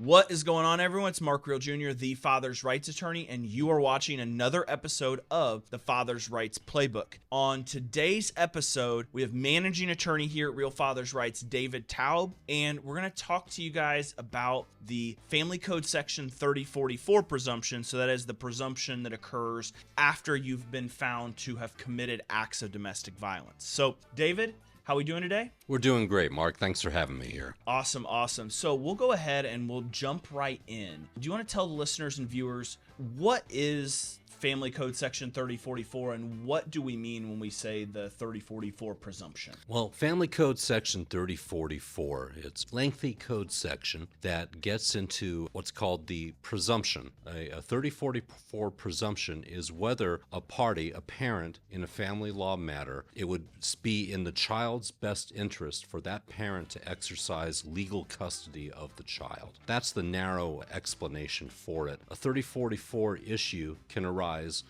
What is going on, everyone? It's Mark Real Jr., the Father's Rights Attorney, and you are watching another episode of the Father's Rights Playbook. On today's episode, we have managing attorney here at Real Father's Rights, David Taub, and we're going to talk to you guys about the Family Code Section 3044 presumption. So that is the presumption that occurs after you've been found to have committed acts of domestic violence. So, David, how are we doing today? We're doing great, Mark. Thanks for having me here. Awesome. So we'll go ahead and we'll jump right in. Do you want to tell the listeners and viewers what is Family Code Section 3044 and what do we mean when we say the 3044 presumption? Well, Family Code Section 3044, it's a lengthy code section that gets into what's called the presumption. A 3044 presumption is whether a party, a parent, in a family law matter, it would be in the child's best interest for that parent to exercise legal custody of the child. That's the narrow explanation for it. A 3044 issue can arise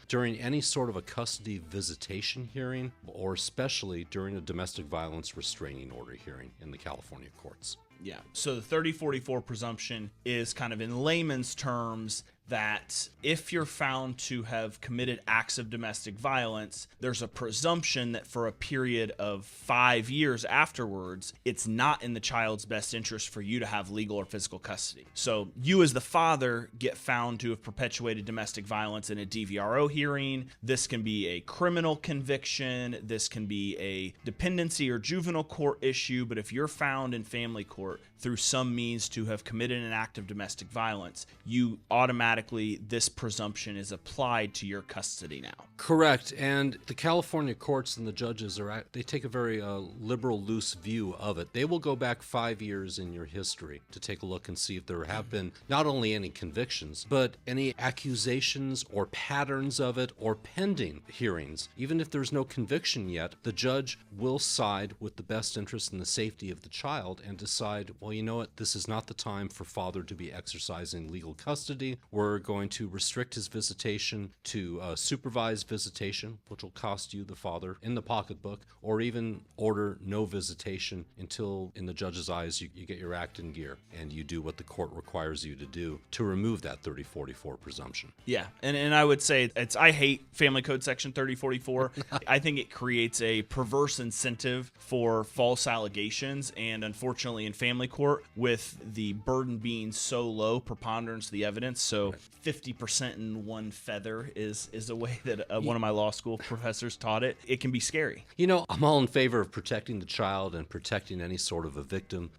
during any sort of a custody visitation hearing, or especially during a domestic violence restraining order hearing in the California courts. Yeah. So the 3044 presumption is kind of in layman's terms that if you're found to have committed acts of domestic violence, there's a presumption that for a period of 5 years afterwards, it's not in the child's best interest for you to have legal or physical custody. So you as the father get found to have perpetuated domestic violence in a DVRO hearing. This can be a criminal conviction. This can be a dependency or juvenile court issue. But if you're found in family court through some means to have committed an act of domestic violence, you automatically, this presumption is applied to your custody now. Correct. And the California courts and the judges they take a very liberal, loose view of it. They will go back 5 years in your history to take a look and see if there have been not only any convictions, but any accusations or patterns of it or pending hearings. Even if there's no conviction yet, the judge will side with the best interest and the safety of the child and decide, well, you know what, this is not the time for father to be exercising legal custody. We're going to restrict his visitation to supervised visitation, which will cost you, the father, in the pocketbook, or even order no visitation until, in the judge's eyes, you get your act in gear and you do what the court requires you to do to remove that 3044 presumption. Yeah, and I would say I hate Family Code Section 3044. I think it creates a perverse incentive for false allegations, and unfortunately in family court, with the burden being so low, preponderance of the evidence, so 50% in one feather is a way that one of my law school professors taught it. It can be scary. You know, I'm all in favor of protecting the child and protecting any sort of a victim,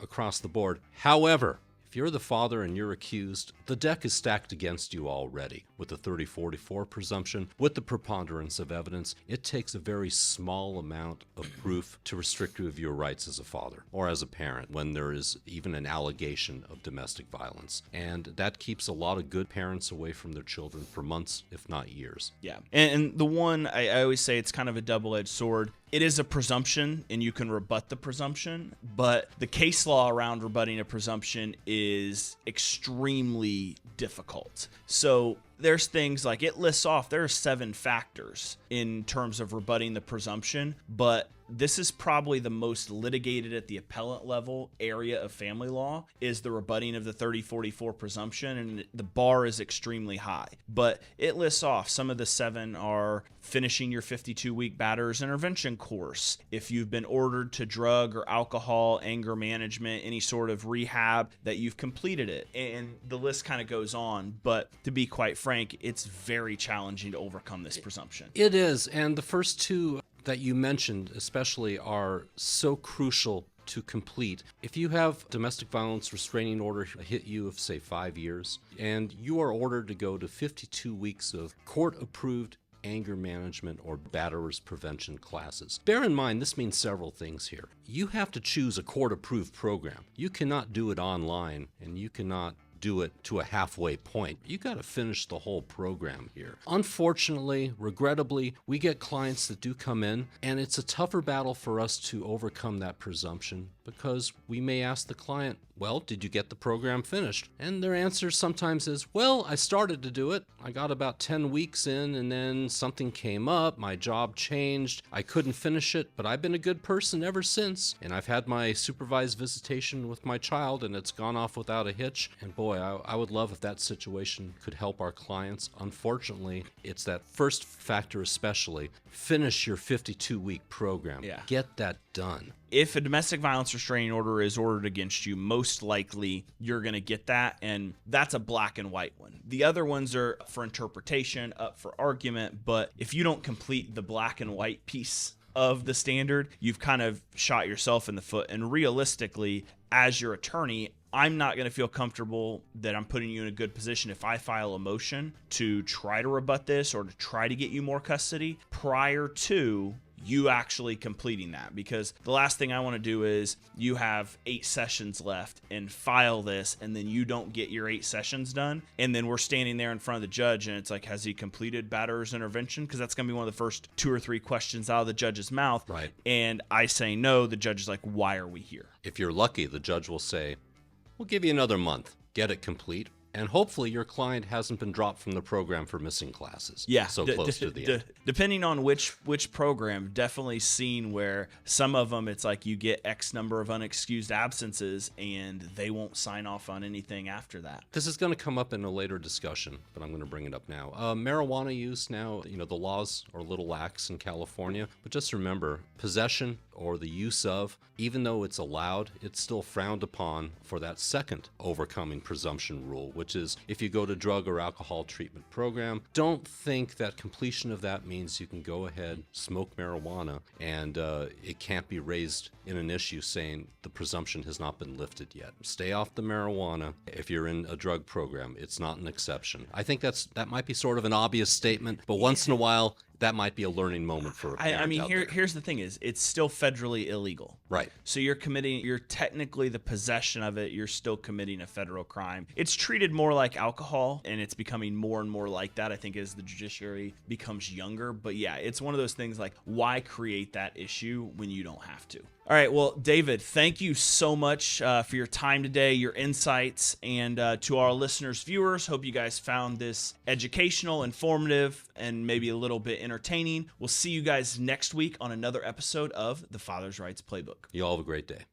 across the board. However, if you're the father and you're accused, the deck is stacked against you already. With the 3044 presumption, with the preponderance of evidence, it takes a very small amount of proof to restrict you of your rights as a father or as a parent when there is even an allegation of domestic violence. And that keeps a lot of good parents away from their children for months, if not years. Yeah. And the one, I always say it's kind of a double-edged sword. It is a presumption, and you can rebut the presumption, but the case law around rebutting a presumption is extremely difficult. So there's things like it lists off, there are 7 factors in terms of rebutting the presumption, but this is probably the most litigated at the appellate level area of family law is the rebutting of the 3044 presumption, and the bar is extremely high. But it lists off some of the 7 are finishing your 52-week batterers intervention course, if you've been ordered to drug or alcohol, anger management, any sort of rehab that you've completed it, and the list kind of goes on. But to be quite frank, it's very challenging to overcome this presumption. It is, and the first 2 that you mentioned especially are so crucial to complete. If you have domestic violence restraining order hit you of, say, 5 years, and you are ordered to go to 52 weeks of court-approved anger management or batterers prevention classes. Bear in mind, this means several things here. You have to choose a court-approved program. You cannot do it online, and you cannot do it to a halfway point. You got to finish the whole program here. Unfortunately, regrettably, we get clients that do come in, and it's a tougher battle for us to overcome that presumption because we may ask the client, well, did you get the program finished? And their answer sometimes is, well, I started to do it. I got about 10 weeks in and then something came up. My job changed. I couldn't finish it, but I've been a good person ever since. And I've had my supervised visitation with my child and it's gone off without a hitch. And boy, I would love if that situation could help our clients. Unfortunately, it's that first factor especially. Finish your 52-week program. Yeah. Get that done. If a domestic violence restraining order is ordered against you, most likely you're going to get that, and that's a black and white one. The other ones are up for interpretation, up for argument, but if you don't complete the black and white piece of the standard, you've kind of shot yourself in the foot. And realistically, as your attorney, I'm not going to feel comfortable that I'm putting you in a good position if I file a motion to try to rebut this or to try to get you more custody prior to you actually completing that, because the last thing I want to do is you have 8 sessions left and file this and then you don't get your 8 sessions done, and then we're standing there in front of the judge and it's like, has he completed batterer's intervention? Because that's going to be one of the first 2 or 3 questions out of the judge's mouth. Right. And I say no, the judge is like, why are we here? If you're lucky, the judge will say, we'll give you another month, get it complete, and hopefully your client hasn't been dropped from the program for missing classes. Yeah, so close to the end. Depending on which program, definitely seen where some of them it's like you get X number of unexcused absences and they won't sign off on anything after that. This is going to come up in a later discussion, but I'm going to bring it up now. Marijuana use now, the laws are a little lax in California, but just remember, possession or the use of, even though it's allowed, it's still frowned upon for that second overcoming presumption rule, which is if you go to drug or alcohol treatment program, don't think that completion of that means you can go ahead, smoke marijuana, and it can't be raised in an issue saying the presumption has not been lifted yet. Stay off the marijuana. If you're in a drug program, it's not an exception. I think that might be sort of an obvious statement, but once in a while, that might be a learning moment for a parent I mean, out there. here's the thing is, it's still federally illegal. Right. So you're technically the possession of it, you're still committing a federal crime. It's treated more like alcohol, and it's becoming more and more like that, I think, as the judiciary becomes younger. But yeah, it's one of those things like, why create that issue when you don't have to? All right, well, David, thank you so much for your time today, your insights, and to our listeners, viewers, hope you guys found this educational, informative, and maybe a little bit entertaining. We'll see you guys next week on another episode of the Father's Rights Playbook. You all have a great day.